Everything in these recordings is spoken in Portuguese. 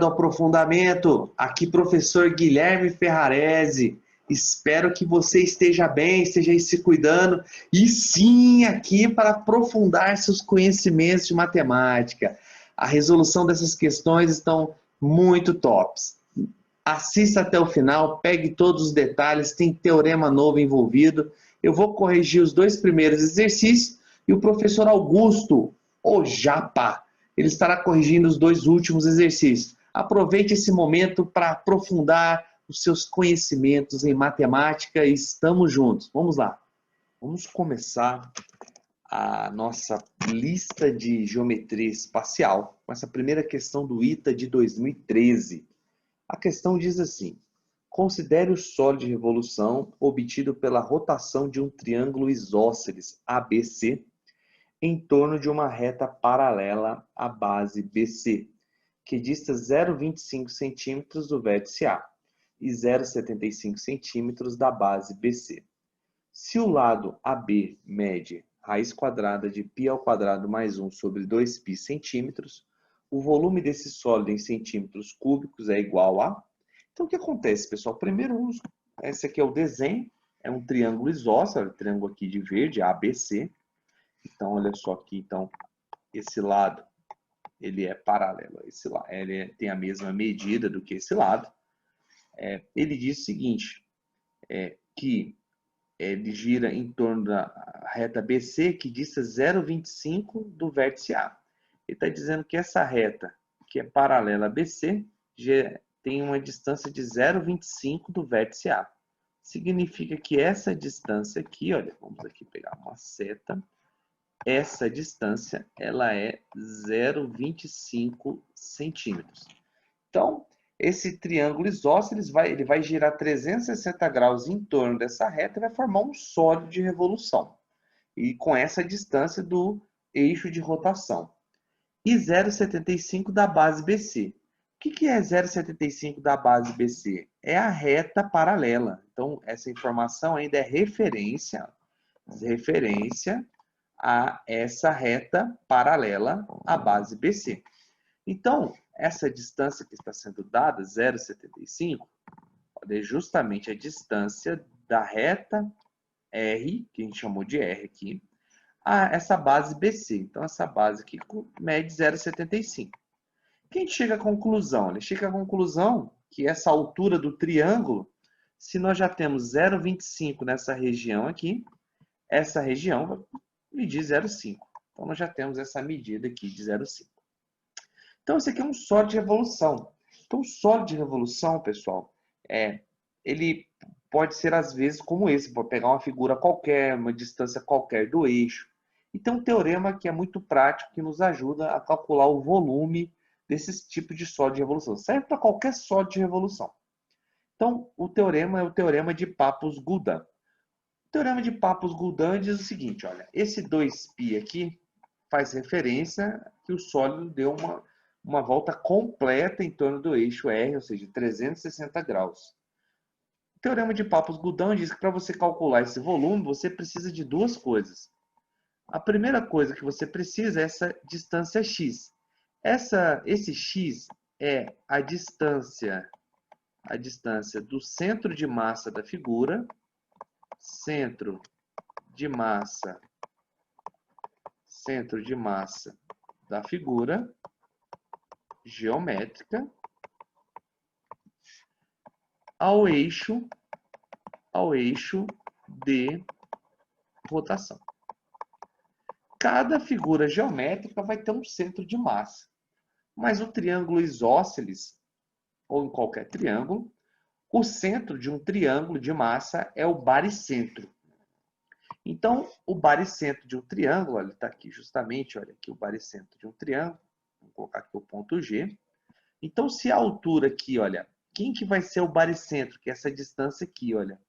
aprofundamento. Aqui, professor Guilherme Ferrarese. Espero que você esteja bem, esteja aí se cuidando. E sim, aqui para aprofundar seus conhecimentos de matemática. A resolução dessas questões estão muito tops. Assista até o final, pegue todos os detalhes, tem teorema novo envolvido. Eu vou corrigir os 2 primeiros exercícios e o professor Augusto, o Japa, ele estará corrigindo os 2 últimos exercícios. Aproveite esse momento para aprofundar os seus conhecimentos em matemática e estamos juntos. Vamos lá. Vamos começar a nossa lista de geometria espacial com essa primeira questão do ITA de 2013. A questão diz assim: considere o sólido de revolução obtido pela rotação de um triângulo isósceles ABC em torno de uma reta paralela à base BC, que dista 0,25 centímetros do vértice A e 0,75 centímetros da base BC. Se o lado AB mede raiz quadrada de π² mais 1 sobre 2π centímetros, o volume desse sólido em centímetros cúbicos é igual a... Então, o que acontece, pessoal? Primeiro, esse aqui é o desenho, é um triângulo isósceles, triângulo aqui de verde, ABC. Então, olha só aqui, então, esse lado, ele é paralelo a esse lado, ele tem a mesma medida do que esse lado. Ele diz o seguinte, que ele gira em torno da reta BC, que dista 0,25 do vértice A. Ele está dizendo que essa reta, que é paralela a BC, tem uma distância de 0,25 do vértice A. Significa que essa distância aqui, olha, vamos aqui pegar uma seta, essa distância ela é 0,25 centímetros. Então, esse triângulo isósceles ele vai girar 360 graus em torno dessa reta e vai formar um sólido de revolução. E com essa distância do eixo de rotação. E 0,75 da base BC. O que é 0,75 da base BC? É a reta paralela. Então, essa informação ainda é referência a essa reta paralela à base BC. Então, essa distância que está sendo dada, 0,75, é justamente a distância da reta R, que a gente chamou de R aqui, a essa base BC. Então, essa base aqui mede 0,75. Que a gente chega à conclusão? Ele chega à conclusão que essa altura do triângulo, se nós já temos 0,25 nessa região aqui, essa região vai medir 0,5. Então, nós já temos essa medida aqui de 0,5. Então, esse aqui é um sólido de revolução. Então, o sólido de revolução, pessoal, ele pode ser, às vezes, como esse. Pode pegar uma figura qualquer, uma distância qualquer do eixo. E tem um teorema que é muito prático, que nos ajuda a calcular o volume desses tipos de sólido de revolução. Serve para qualquer sólido de revolução. Então, o teorema é o teorema de Pappus-Guldan. O teorema de Pappus-Guldan diz o seguinte, olha, esse 2π aqui faz referência que o sólido deu uma volta completa em torno do eixo R, ou seja, 360 graus. O teorema de Pappus-Guldan diz que para você calcular esse volume, você precisa de 2 coisas. A primeira coisa que você precisa é essa distância x. Esse x é a distância do centro de massa da figura, centro de massa da figura geométrica ao eixo de rotação. Cada figura geométrica vai ter um centro de massa. Mas o triângulo isósceles, ou em qualquer triângulo, o centro de um triângulo de massa é o baricentro. Então, o baricentro de um triângulo, olha, está aqui justamente, olha aqui o baricentro de um triângulo. Vou colocar aqui o ponto G. Então, se a altura aqui, olha, quem que vai ser o baricentro? Que é essa distância aqui, olha.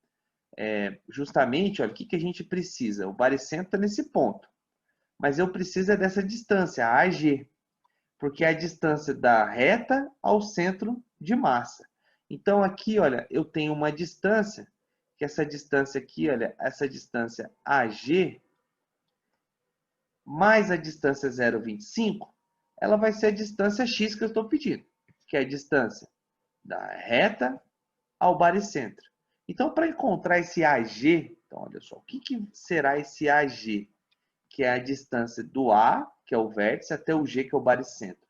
Justamente, olha, o que a gente precisa? O baricentro está nesse ponto. Mas eu preciso dessa distância, a AG. Porque é a distância da reta ao centro de massa. Então, aqui, olha, eu tenho uma distância, que essa distância aqui, olha, essa distância AG, mais a distância 0,25, ela vai ser a distância x que eu estou pedindo. que é a distância da reta ao baricentro. Então, para encontrar esse AG, então, olha só, o que será esse AG? Que é a distância do A, que é o vértice, até o G, que é o baricentro.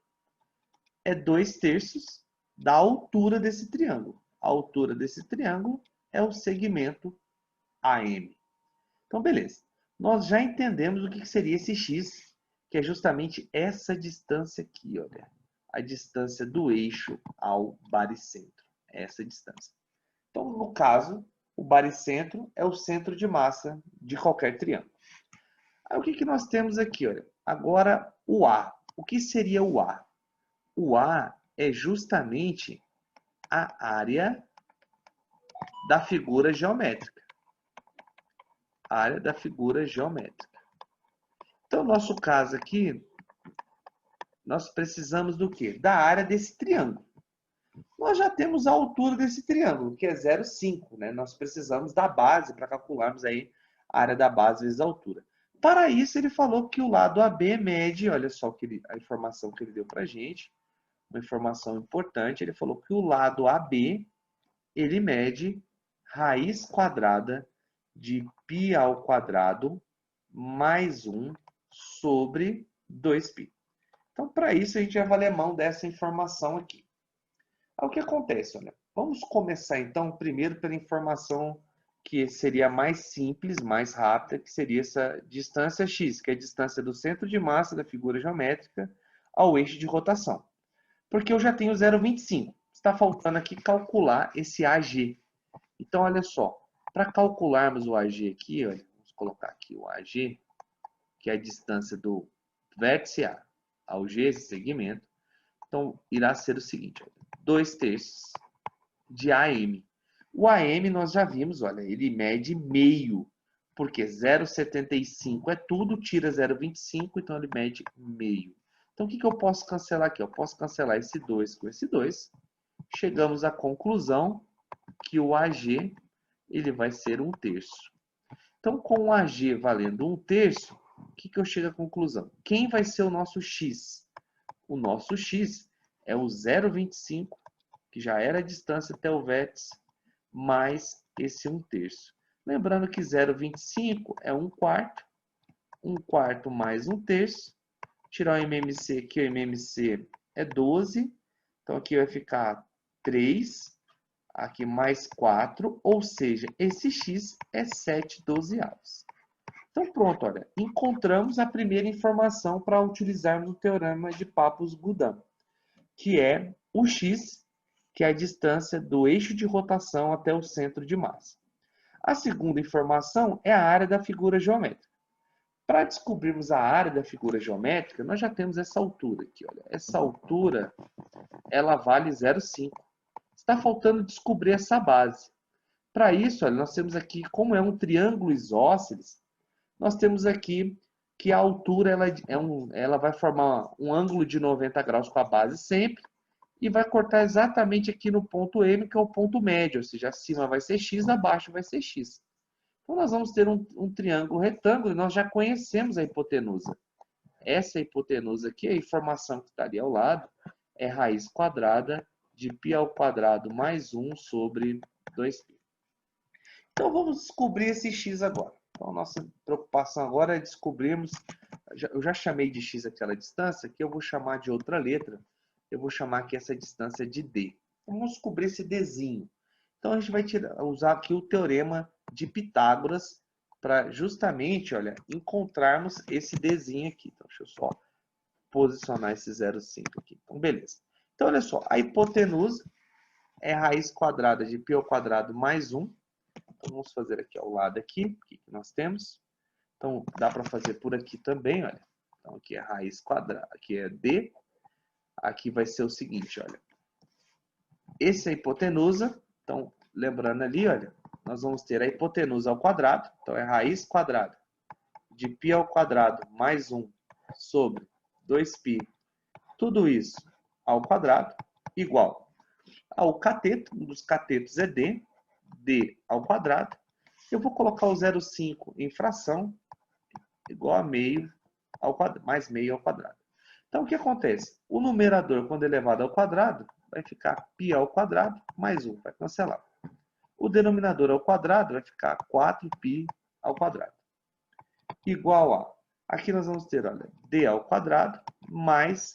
É 2/3 da altura desse triângulo. A altura desse triângulo é o segmento AM. Então, beleza. Nós já entendemos o que seria esse X, que é justamente essa distância aqui, olha. A distância do eixo ao baricentro. Essa distância. Então, no caso, o baricentro é o centro de massa de qualquer triângulo. Aí, o que nós temos aqui? Olha? Agora, o A. O que seria o A? O A é justamente a área da figura geométrica. A área da figura geométrica. Então, no nosso caso aqui, nós precisamos do quê? Da área desse triângulo. Nós já temos a altura desse triângulo, que é 0,5, né? Nós precisamos da base para calcularmos aí a área da base vezes a altura. Para isso, ele falou que o lado AB mede, olha só a informação que ele deu para a gente, uma informação importante, ele falou que o lado AB, ele mede raiz quadrada de π ao quadrado mais 1 sobre 2π. Então, para isso, a gente já vai ler mão dessa informação aqui. Aí, o que acontece? Olha, vamos começar, então, primeiro pela informação que seria mais simples, mais rápida, que seria essa distância x, que é a distância do centro de massa da figura geométrica ao eixo de rotação. Porque eu já tenho 0,25. Está faltando aqui calcular esse AG. Então, olha só, para calcularmos o AG aqui, olha, vamos colocar aqui o AG, que é a distância do vértice A ao G, esse segmento. Então, irá ser o seguinte, 2/3 de AM. O AM nós já vimos, olha, ele mede meio, porque 0,75 é tudo, tira 0,25, então ele mede meio. Então, o que eu posso cancelar aqui? Eu posso cancelar esse 2 com esse 2. Chegamos à conclusão que o AG ele vai ser 1/3. Então, com o AG valendo 1/3, o que eu chego à conclusão? Quem vai ser o nosso X? O nosso X é o 0,25, que já era a distância até o vértice, mais esse 1/3. Lembrando que 0,25 é 1/4, 1/4 mais 1/3. Tirar o MMC aqui, o MMC é 12, então aqui vai ficar 3, aqui mais 4, ou seja, esse x é 7/12. Então pronto, olha, encontramos a primeira informação para utilizarmos o teorema de Pappus-Gudin, que é o x, que é a distância do eixo de rotação até o centro de massa. A segunda informação é a área da figura geométrica. Para descobrirmos a área da figura geométrica, nós já temos essa altura aqui. Olha. Essa altura, ela vale 0,5. Está faltando descobrir essa base. Para isso, olha, nós temos aqui, como é um triângulo isósceles, nós temos aqui que a altura ela vai formar um ângulo de 90 graus com a base sempre, e vai cortar exatamente aqui no ponto M, que é o ponto médio, ou seja, acima vai ser x, abaixo vai ser x. Então, nós vamos ter um triângulo retângulo e nós já conhecemos a hipotenusa. Essa hipotenusa aqui, a informação que estaria ao lado, é raiz quadrada de π ao quadrado mais 1 sobre 2π. Então, vamos descobrir esse x agora. Então, a nossa preocupação agora é descobrirmos, eu já chamei de x aquela distância, que eu vou chamar de outra letra, eu vou chamar aqui essa distância de d. Vamos descobrir esse dzinho. Então, a gente vai usar aqui o teorema de Pitágoras para justamente, olha, encontrarmos esse dzinho aqui. Então, deixa eu só posicionar esse 0,5 aqui. Então, beleza. Então, olha só, a hipotenusa é raiz quadrada de π ao quadrado mais 1. Então, vamos fazer aqui ao lado aqui, o que nós temos. Então, dá para fazer por aqui também, olha. Então, aqui é raiz quadrada, aqui é d. Aqui vai ser o seguinte, olha. Esse é a hipotenusa. Então, lembrando ali, olha, nós vamos ter a hipotenusa ao quadrado. Então, é raiz quadrada de π ao quadrado mais 1 sobre 2π. Tudo isso ao quadrado igual ao cateto. Um dos catetos é d. D ao quadrado. Eu vou colocar o 0,5 em fração, igual a meio ao quadrado, mais meio ao quadrado. Então, o que acontece? O numerador, quando elevado ao quadrado, vai ficar π ao quadrado mais 1, vai cancelar. O denominador ao quadrado vai ficar 4π ao quadrado. Igual a, aqui nós vamos ter, olha, d ao quadrado mais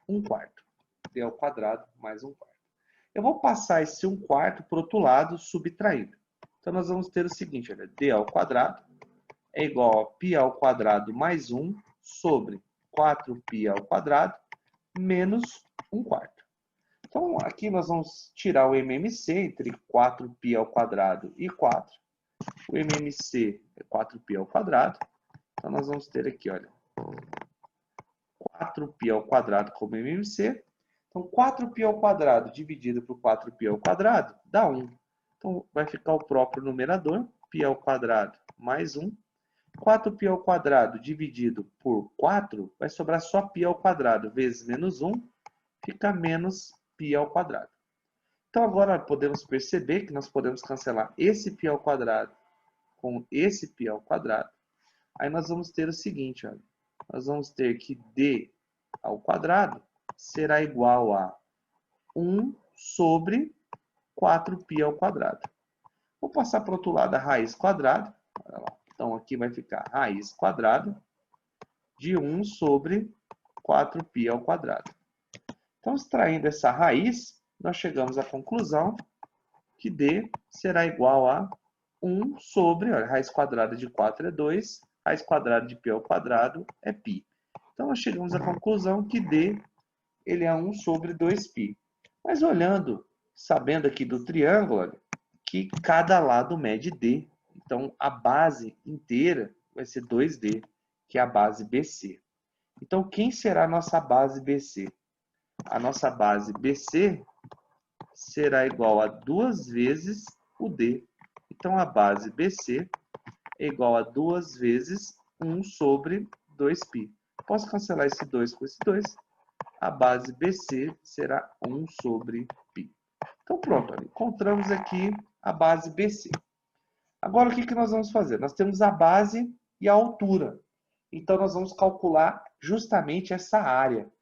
1/4. D ao quadrado mais 1/4. Eu vou passar esse 1/4 para o outro lado, subtraindo. Então, nós vamos ter o seguinte, olha, d ao quadrado é igual a π ao quadrado mais 1 sobre 4π ao quadrado menos 1/4. Então, aqui nós vamos tirar o MMC entre 4π ao quadrado e 4. O MMC é 4π ao quadrado. Então, nós vamos ter aqui, olha, 4π ao quadrado como MMC. Então, 4π ao quadrado dividido por 4π ao quadrado dá 1. Então, vai ficar o próprio numerador, π ao quadrado mais 1. 4π ao quadrado dividido por 4, vai sobrar só π ao quadrado vezes menos 1, fica menos π ao quadrado. Então, agora podemos perceber que nós podemos cancelar esse π ao quadrado com esse π ao quadrado. Aí nós vamos ter o seguinte, olha, nós vamos ter que d ao quadrado será igual a 1 sobre 4π ao quadrado. Vou passar para o outro lado a raiz quadrada. Olha lá. Então, aqui vai ficar raiz quadrada de 1 sobre 4π ao quadrado. Então, extraindo essa raiz, nós chegamos à conclusão que d será igual a 1 sobre, olha, raiz quadrada de 4 é 2, raiz quadrada de π ao quadrado é π. Então, nós chegamos à conclusão que d ele é 1 sobre 2π. Mas olhando, sabendo aqui do triângulo, olha, que cada lado mede d. Então, a base inteira vai ser 2d, que é a base BC. Então, quem será a nossa base BC? A nossa base BC será igual a 2 vezes o d. Então, a base BC é igual a 2 vezes 1 sobre 2π. Posso cancelar esse 2 com esse 2. A base BC será 1 sobre π. Então, pronto, olha, encontramos aqui a base BC. Agora, o que nós vamos fazer? Nós temos a base e a altura. Então, nós vamos calcular justamente essa área.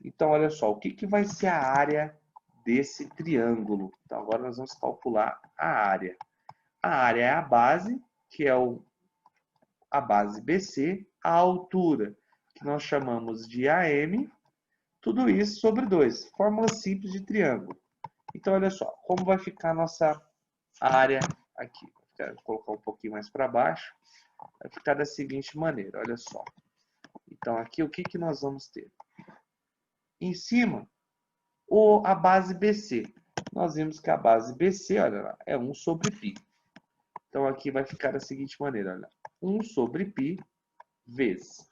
Então, olha só, o que vai ser a área desse triângulo? Então, agora nós vamos calcular a área. A área é a base, que é a base BC, a altura, que nós chamamos de AM, tudo isso sobre 2. Fórmula simples de triângulo. Então, olha só, como vai ficar a nossa área aqui. Vou colocar um pouquinho mais para baixo. Vai ficar da seguinte maneira, olha só. Então, aqui o que nós vamos ter? Em cima, a base BC. Nós vimos que a base BC, olha lá, é 1 sobre π. Então, aqui vai ficar da seguinte maneira, olha. 1 sobre π vezes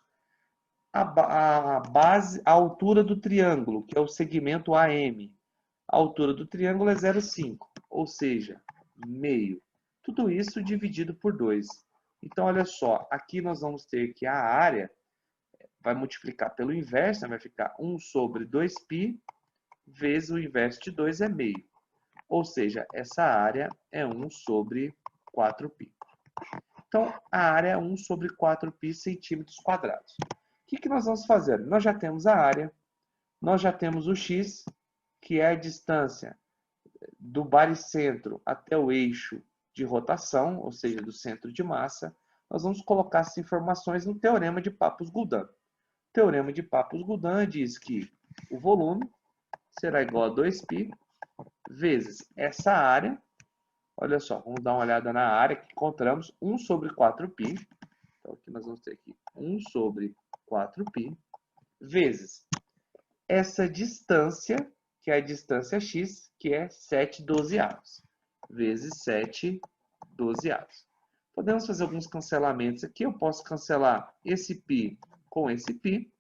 a base, a altura do triângulo, que é o segmento AM. A altura do triângulo é 0,5, ou seja, meio. Tudo isso dividido por 2. Então, olha só, aqui nós vamos ter que a área vai multiplicar pelo inverso, né? Vai ficar 1 sobre 2π vezes o inverso de 2 é meio. Ou seja, essa área é 1 sobre 4π. Então, a área é 1 sobre 4π centímetros quadrados. O que nós vamos fazer? Nós já temos a área, nós já temos o x, que é a distância do baricentro até o eixo de rotação, ou seja, do centro de massa. Nós vamos colocar essas informações no Teorema de Papus-Guldan. O Teorema de Papus-Guldan diz que o volume será igual a 2π vezes essa área. Olha só, vamos dar uma olhada na área que encontramos 1 sobre 4π. Então, aqui nós vamos ter aqui 1 sobre 4π vezes essa distância, que é a distância x, que é 7/12, vezes 7/12. Podemos fazer alguns cancelamentos aqui. Eu posso cancelar esse π com esse π.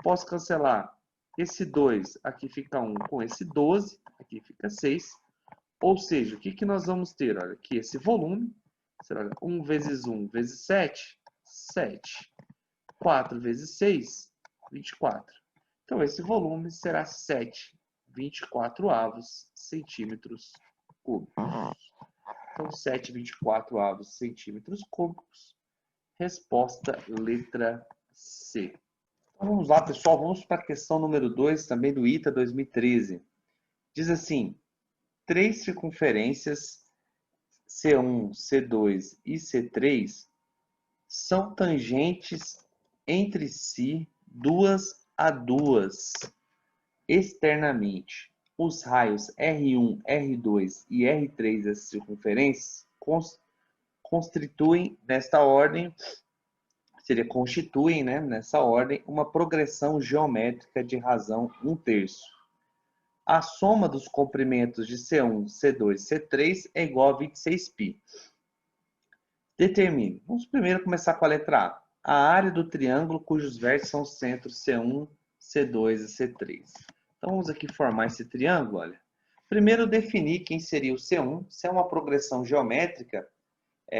Posso cancelar esse 2, aqui fica 1, com esse 12, aqui fica 6. Ou seja, o que nós vamos ter? Olha, aqui esse volume será 1 vezes 1 vezes 7, 7. 4 vezes 6, 24. Então, esse volume será 7/24 centímetros cúbicos. Então, 7/24 centímetros cúbicos. Resposta letra C. Então, vamos lá, pessoal. Vamos para a questão número 2, também do ITA 2013. Diz assim, três circunferências C1, C2 e C3 são tangentes entre si duas a duas externamente. Os raios R1, R2 e R3 das circunferências constituem, nesta ordem, constituem, né, nessa ordem, uma progressão geométrica de razão 1/3. A soma dos comprimentos de C1, C2 e C3 é igual a 26π. Determine. Vamos primeiro começar com a letra A. A área do triângulo cujos vértices são os centros C1, C2 e C3. Então vamos aqui formar esse triângulo, olha. Primeiro definir quem seria o C1. Se é uma progressão geométrica,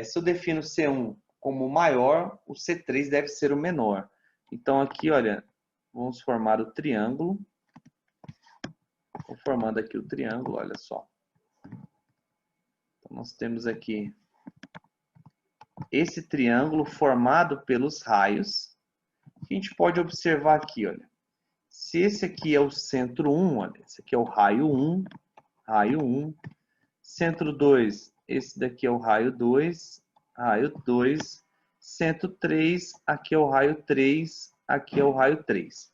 se eu defino o C1 como o maior, o C3 deve ser o menor. Então aqui, olha, vamos formar o triângulo. Estou formando aqui o triângulo, olha só. Então nós temos aqui esse triângulo formado pelos raios. A gente pode observar aqui, olha. Se esse aqui é o centro 1, olha, esse aqui é o raio 1, raio 1. Centro 2, esse daqui é o raio 2, raio 2. Centro 3, aqui é o raio 3, aqui é o raio 3.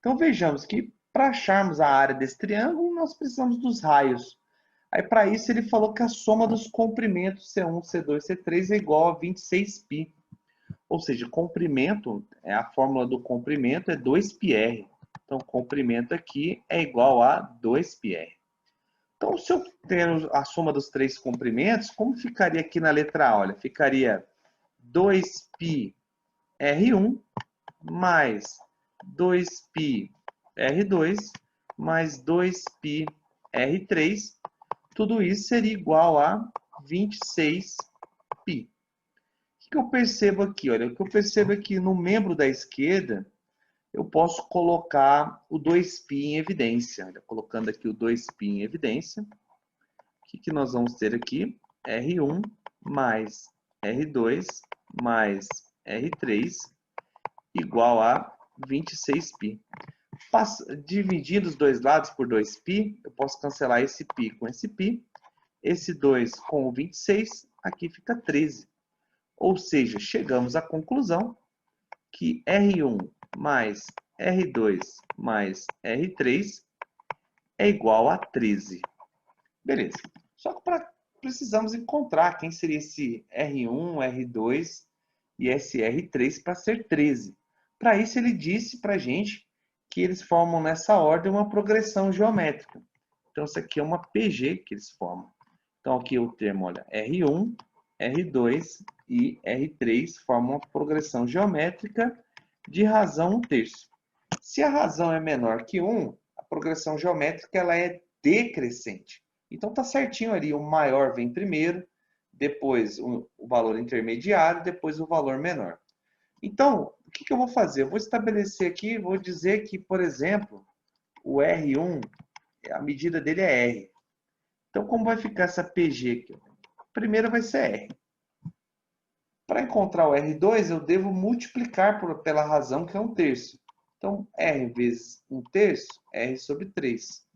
Então vejamos que para acharmos a área desse triângulo, nós precisamos dos raios. Aí para isso ele falou que a soma dos comprimentos C1, C2 e C3 é igual a 26π. Ou seja, comprimento, a fórmula do comprimento é 2πr. Então, comprimento aqui é igual a 2πr. Então, se eu tenho a soma dos três comprimentos, como ficaria aqui na letra A? Olha, ficaria 2πr1 mais 2πr2 mais 2πr3. Tudo isso seria igual a 26π. O que eu percebo aqui? Olha, o que eu percebo é que no membro da esquerda, eu posso colocar o 2π em evidência. Olha, colocando aqui o 2π em evidência, o que nós vamos ter aqui? R1 mais R2 mais R3 igual a 26π. Dividindo os dois lados por 2π, eu posso cancelar esse π com esse π. Esse 2 com o 26, aqui fica 13. Ou seja, chegamos à conclusão que R1 mais R2 mais R3 é igual a 13. Beleza. Só que precisamos encontrar quem seria esse R1, R2 e esse R3 para ser 13. Para isso ele disse para a gente que eles formam nessa ordem uma progressão geométrica. Então isso aqui é uma PG que eles formam. Então aqui o termo, olha, R1, R2 e R3 formam uma progressão geométrica de razão 1/3. Se a razão é menor que 1, a progressão geométrica ela é decrescente. Então tá certinho ali, o maior vem primeiro, depois o valor intermediário, depois o valor menor. Então, o que eu vou fazer? Eu vou estabelecer aqui, vou dizer que, por exemplo, o R1, a medida dele é R. Então, como vai ficar essa PG aqui? Primeiro vai ser R. Para encontrar o R2, eu devo multiplicar pela razão que é 1/3. Então, R vezes 1/3, R sobre 3.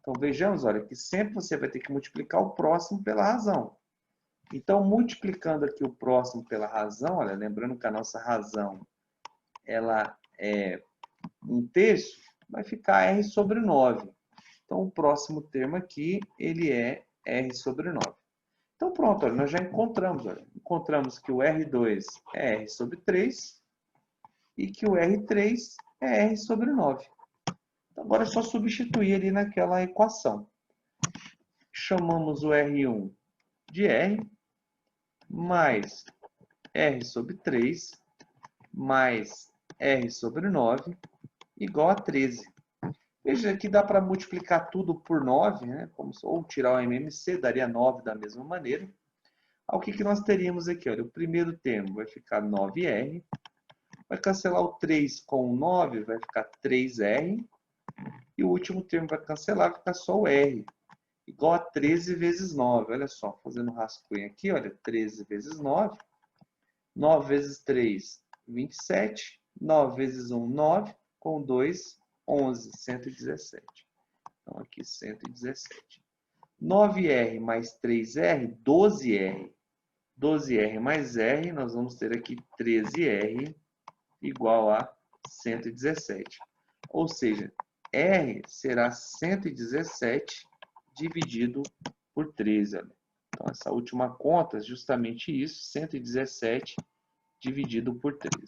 Então, vejamos, olha, que sempre você vai ter que multiplicar o próximo pela razão. Então, multiplicando aqui o próximo pela razão, olha, lembrando que a nossa razão ela é 1/3, vai ficar R sobre 9. Então, o próximo termo aqui, ele é R sobre 9. Então, pronto, olha, nós já encontramos. Olha, encontramos que o R2 é R sobre 3 e que o R3 é R sobre 9. Então, agora é só substituir ali naquela equação. Chamamos o R1 de R, mais R sobre 3, mais R sobre 9, igual a 13. Veja que dá para multiplicar tudo por 9, né? Ou tirar o MMC, daria 9 da mesma maneira. O que nós teríamos aqui? Olha, o primeiro termo vai ficar 9R, vai cancelar o 3 com o 9, vai ficar 3R, e o último termo vai cancelar, vai ficar só o R, igual a 13 vezes 9. Olha só, fazendo um rascunho aqui, olha, 13 vezes 9, 9 vezes 3, 27, 9 vezes 1, 9, com 2, 11, 117. Então, aqui 117. 9R mais 3R, 12R. 12R mais R, nós vamos ter aqui 13R igual a 117. Ou seja, R será 117 dividido por 13. Olha. Então, essa última conta é justamente isso, 117 dividido por 13.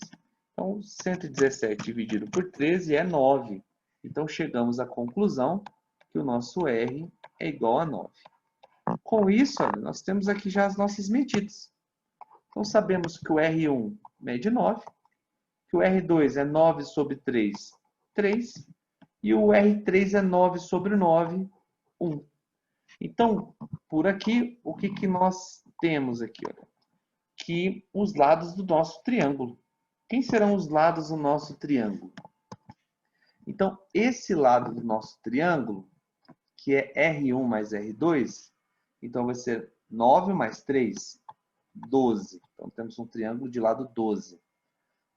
Então, 117 dividido por 13 é 9. Então, chegamos à conclusão que o nosso R é igual a 9. Com isso, olha, nós temos aqui já as nossas medidas. Então, sabemos que o R1 mede 9, que o R2 é 9 sobre 3, 3, e o R3 é 9 sobre 9, 1. Então, por aqui, o que nós temos aqui? Olha? Que os lados do nosso triângulo. Quem serão os lados do nosso triângulo? Então, esse lado do nosso triângulo, que é R1 mais R2, então vai ser 9 mais 3, 12. Então, temos um triângulo de lado 12.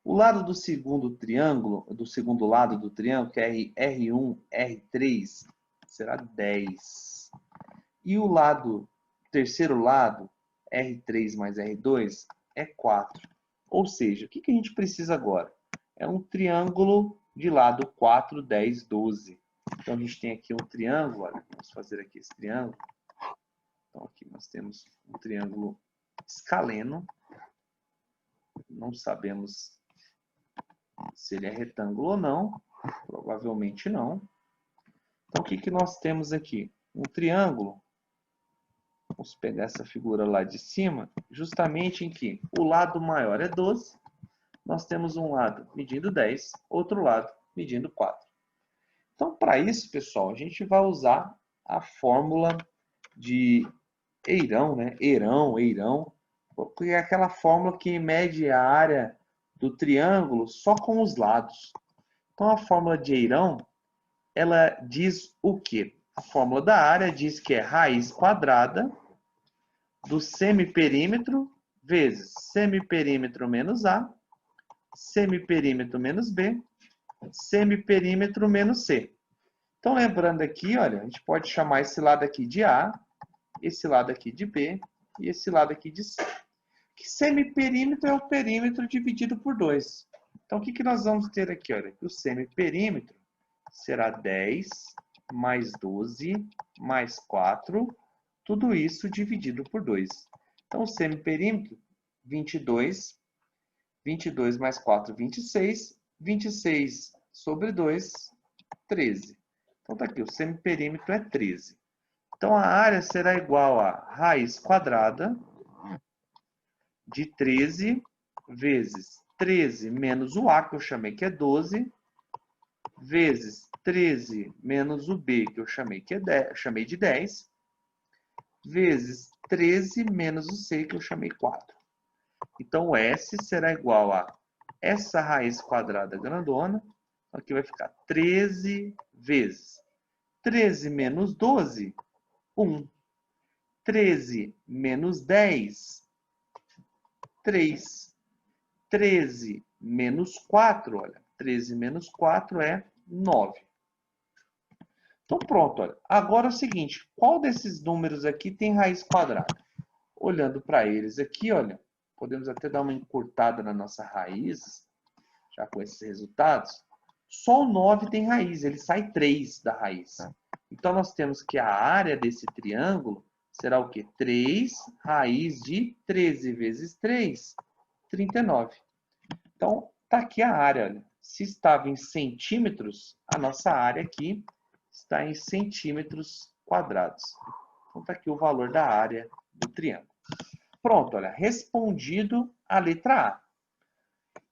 O lado do segundo triângulo, do segundo lado do triângulo, que é R1, R3, será 10. E o terceiro lado, R3 mais R2, é 4. Ou seja, o que a gente precisa agora? É um triângulo de lado 4, 10, 12. Então, a gente tem aqui um triângulo, olha, vamos fazer aqui esse triângulo. Então, aqui nós temos um triângulo escaleno. Não sabemos se ele é retângulo ou não. Provavelmente não. Então, o que nós temos aqui? Um triângulo. Vamos pegar essa figura lá de cima, justamente em que o lado maior é 12. Nós temos um lado medindo 10, outro lado medindo 4. Então, para isso, pessoal, a gente vai usar a fórmula de Eirão, né? Eirão, porque é aquela fórmula que mede a área do triângulo só com os lados. Então, a fórmula de Eirão, ela diz o quê? A fórmula da área diz que é raiz quadrada do semiperímetro vezes semiperímetro menos A, semiperímetro menos B, semiperímetro menos C. Então, lembrando aqui, olha, a gente pode chamar esse lado aqui de A, esse lado aqui de B e esse lado aqui de C. Que semiperímetro é o perímetro dividido por 2. Então, o que nós vamos ter aqui? Olha, o semiperímetro será 10 mais 12 mais 4, tudo isso dividido por 2. Então, o semiperímetro, 22, 22 mais 4, 26, 26 sobre 2, 13. Então, está aqui, o semiperímetro é 13. Então, a área será igual a raiz quadrada de 13 vezes 13 menos o A, que eu chamei que é 12, vezes 13 menos o B, que eu chamei de 10, vezes 13 menos o C, que eu chamei 4. Então, o S será igual a essa raiz quadrada grandona, aqui vai ficar 13 vezes 13 menos 12, 1. 13 menos 10, 3. 13 menos 4, olha, 13 menos 4 é 9. Então, pronto, olha. Agora é o seguinte, qual desses números aqui tem raiz quadrada? Olhando para eles aqui, olha, podemos até dar uma encurtada na nossa raiz, já com esses resultados. Só o 9 tem raiz, ele sai 3 da raiz. Então, nós temos que a área desse triângulo será o quê? 3 raiz de 13 vezes 3, 39. Então, está aqui a área. Olha. Se estava em centímetros, a nossa área aqui está em centímetros quadrados. Então, está aqui o valor da área do triângulo. Pronto, olha, respondido a letra A.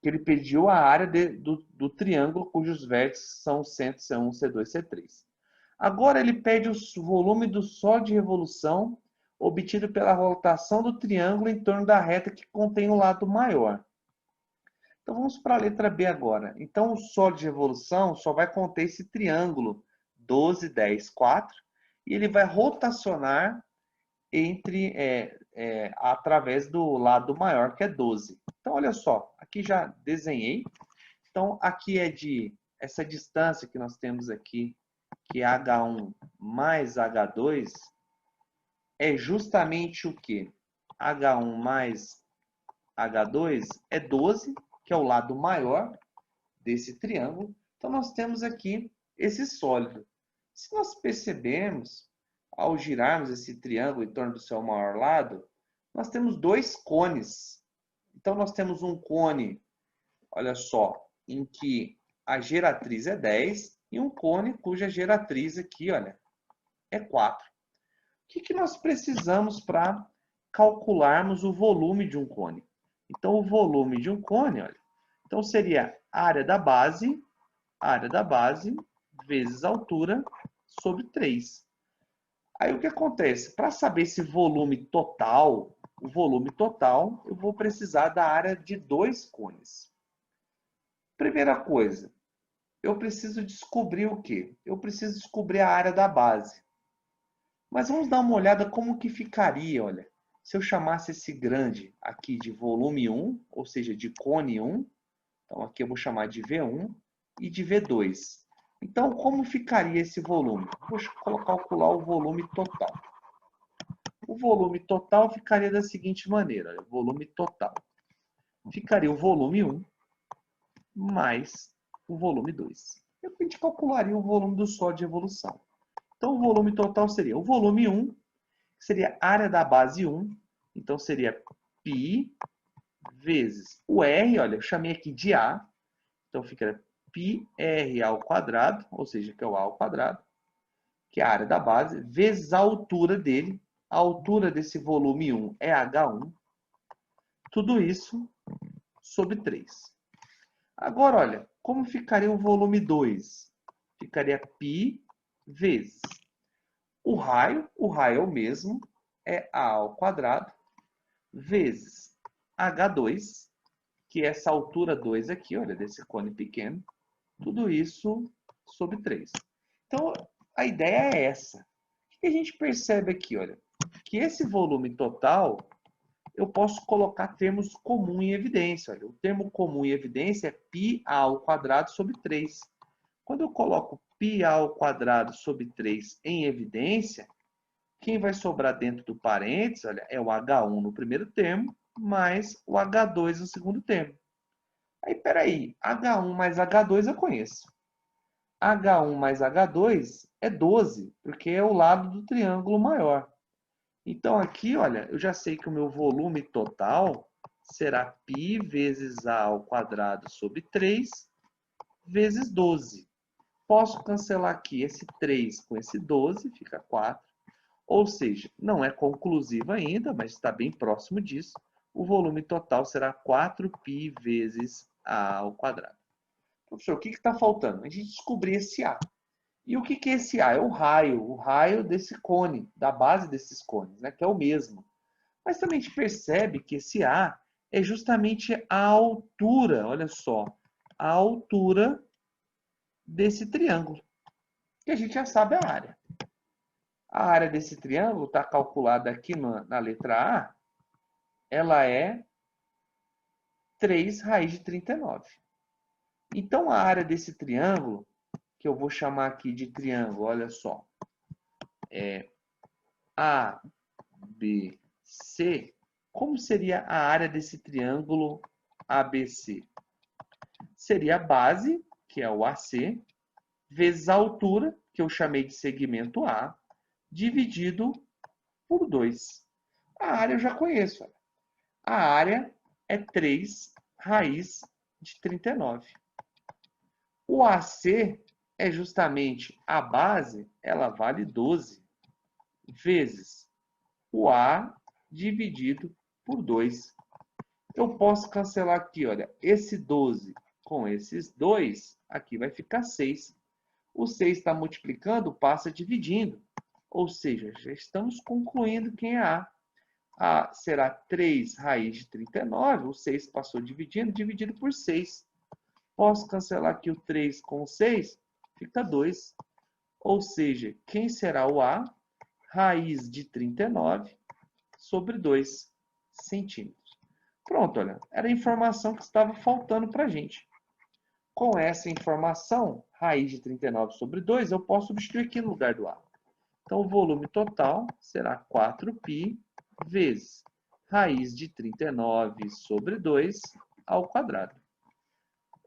Que ele pediu a área do triângulo cujos vértices são C1, C1, C2, C3. Agora ele pede o volume do sólido de revolução obtido pela rotação do triângulo em torno da reta que contém o lado maior. Então, vamos para a letra B agora. Então, o sólido de revolução só vai conter esse triângulo 12, 10, 4, e ele vai rotacionar através do lado maior, que é 12. Então, olha só, aqui já desenhei. Então, aqui é essa distância que nós temos aqui que H1 mais H2 é justamente o quê? H1 mais H2 é 12, que é o lado maior desse triângulo. Então, nós temos aqui esse sólido. Se nós percebermos, ao girarmos esse triângulo em torno do seu maior lado, nós temos dois cones. Então, nós temos um cone, olha só, em que a geratriz é 10 e um cone cuja geratriz aqui, olha, é 4. O que nós precisamos para calcularmos o volume de um cone? Então, o volume de um cone, olha, então seria a área da base vezes a altura sobre 3. Aí o que acontece? Para saber esse volume total, eu vou precisar da área de dois cones. Primeira coisa, eu preciso descobrir o quê? Eu preciso descobrir a área da base. Mas vamos dar uma olhada como que ficaria, olha, se eu chamasse esse grande aqui de volume 1, ou seja, de cone 1, então aqui eu vou chamar de V1 e de V2. Então, como ficaria esse volume? Vou calcular o volume total. O volume total ficaria da seguinte maneira, olha, volume total. Ficaria o volume 1 mais o volume 2. E a gente calcularia o volume do sólido de evolução. Então, o volume total seria o volume 1, que seria a área da base 1. Então, seria π vezes o R, olha, eu chamei aqui de A. Então, fica πr ao quadrado, ou seja, que é o A ao quadrado, que é a área da base, vezes a altura dele. A altura desse volume 1 é H1. Tudo isso sobre 3. Agora, olha, como ficaria o volume 2? Ficaria π vezes o raio é o mesmo, é A ao quadrado, vezes H2, que é essa altura 2 aqui, olha, desse cone pequeno, tudo isso sobre 3. Então, a ideia é essa. O que a gente percebe aqui, olha? Que esse volume total, eu posso colocar termos comuns em evidência. Olha, o termo comum em evidência é πa ao quadrado sobre 3. Quando eu coloco πa ao quadrado sobre 3 em evidência, quem vai sobrar dentro do parênteses, olha, é o H1 no primeiro termo, mais o H2 no segundo termo. Aí, peraí, H1 mais H2 eu conheço. H1 mais H2 é 12, porque é o lado do triângulo maior. Então, aqui, olha, eu já sei que o meu volume total será π vezes A ao quadrado sobre 3 vezes 12. Posso cancelar aqui esse 3 com esse 12, fica 4. Ou seja, não é conclusivo ainda, mas está bem próximo disso. O volume total será 4π vezes A ao quadrado. Professor, o que está faltando? A gente descobrir esse A. E o que é esse A? É o raio desse cone, da base desses cones, né? Que é o mesmo. Mas também a gente percebe que esse A é justamente a altura, olha só, a altura desse triângulo. E a gente já sabe a área. A área desse triângulo está calculada aqui na letra A, ela é 3 raiz de 39. Então, a área desse triângulo, que eu vou chamar aqui de triângulo, olha só, é ABC. Como seria a área desse triângulo ABC? Seria a base, que é o AC, vezes a altura, que eu chamei de segmento A, dividido por 2. A área eu já conheço. A área é 3 raiz de 39. O AC é justamente a base, ela vale 12, vezes o A dividido por 2. Eu posso cancelar aqui, olha, esse 12 com esses 2, aqui vai ficar 6. O 6 está multiplicando, passa dividindo. Ou seja, já estamos concluindo quem é A. A será 3 raiz de 39, o 6 passou dividindo, dividido por 6. Posso cancelar aqui o 3 com o 6, fica 2. Ou seja, quem será o A? Raiz de 39 sobre 2 centímetros. Pronto, olha, era a informação que estava faltando para a gente. Com essa informação, raiz de 39 sobre 2, eu posso substituir aqui no lugar do A. Então, o volume total será 4π vezes raiz de 39 sobre 2 ao quadrado.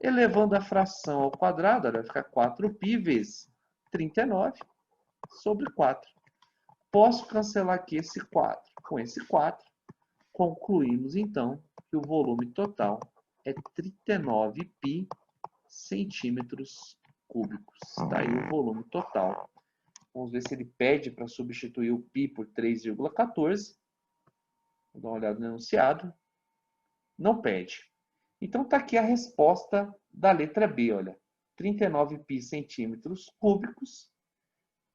Elevando a fração ao quadrado, vai ficar 4π vezes 39 sobre 4. Posso cancelar aqui esse 4 com esse 4. Concluímos, então, que o volume total é 39π centímetros cúbicos. Está aí o volume total. Vamos ver se ele pede para substituir o π por 3,14. Vou dar uma olhada no enunciado. Não pede. Então, está aqui a resposta da letra B, olha. 39π centímetros cúbicos.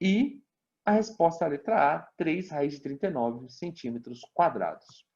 E a resposta da letra A, 3 raiz de 39 centímetros quadrados.